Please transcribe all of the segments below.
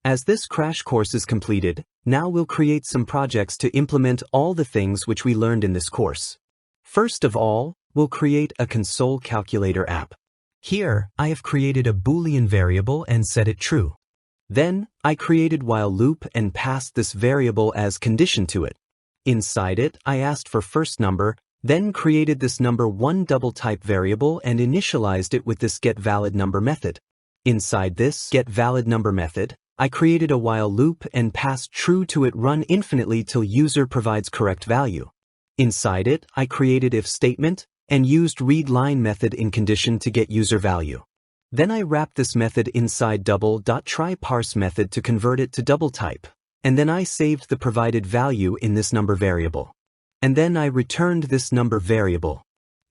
As this crash course is completed, now we'll create some projects to implement all the things which we learned in this course. First of all, we'll create a console calculator app. Here, I have created a Boolean variable and set it true. Then, I created while loop and passed this variable as condition to it. Inside it, I asked for first number, then created this number1 double type variable and initialized it with this getValidNumber method. Inside this getValidNumber method, I created a while loop and passed true to it run infinitely till user provides correct value. Inside it, I created if statement and used readLine method in condition to get user value. Then I wrapped this method inside double.tryParse method to convert it to double type, and then I saved the provided value in this number variable. And then I returned this number variable.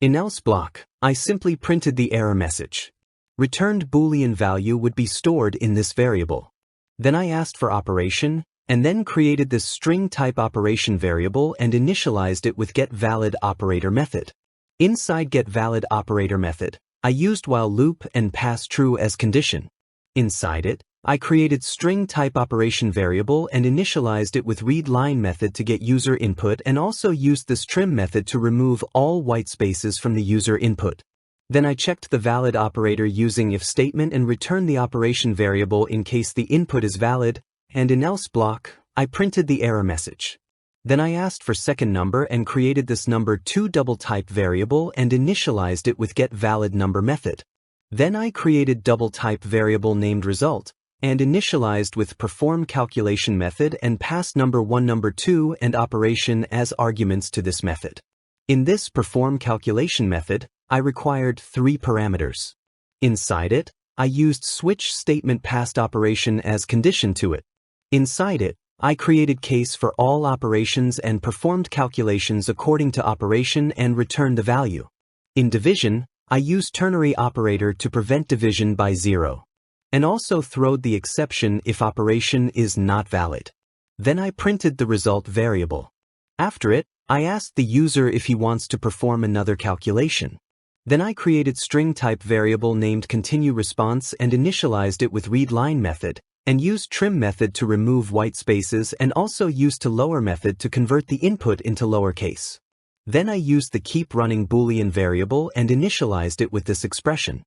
In else block, I simply printed the error message. Returned Boolean value would be stored in this variable. Then I asked for operation, and then created this string type operation variable and initialized it with getValidOperator method. Inside getValidOperator method, I used while loop and passed true as condition. Inside it, I created string type operation variable and initialized it with readLine method to get user input and also used this trim method to remove all white spaces from the user input. Then I checked the valid operator using if statement and returned the operation variable in case the input is valid, and in else block, I printed the error message. Then I asked for second number and created this number2 double type variable and initialized it with getValidNumber method. Then I created double type variable named result and initialized with perform calculation method and passed number1, number2 and operation as arguments to this method. In this perform calculation method, I required 3 parameters. Inside it, I used switch statement passed operation as condition to it. Inside it, I created case for all operations and performed calculations according to operation and returned the value. In division, I used ternary operator to prevent division by 0. And also throwed the exception if operation is not valid. Then I printed the result variable. After it, I asked the user if he wants to perform another calculation. Then I created string type variable named continueResponse and initialized it with readLine method, and used trim method to remove white spaces and also used toLower method to convert the input into lowercase. Then I used the keepRunning Boolean variable and initialized it with this expression.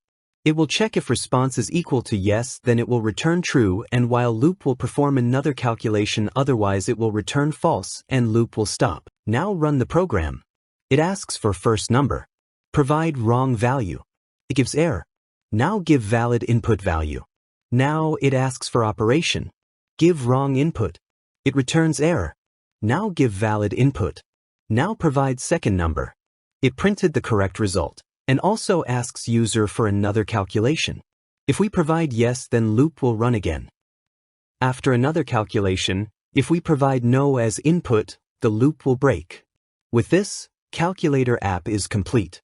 It will check if response is equal to yes, then it will return true, and while loop will perform another calculation, otherwise it will return false and loop will stop. Now run the program. It asks for first number. Provide wrong value. It gives error. Now give valid input value. Now it asks for operation. Give wrong input. It returns error. Now give valid input. Now provide second number. It printed the correct result, and also asks user for another calculation. If we provide yes, then loop will run again. After another calculation, if we provide no as input, the loop will break. With this, calculator app is complete.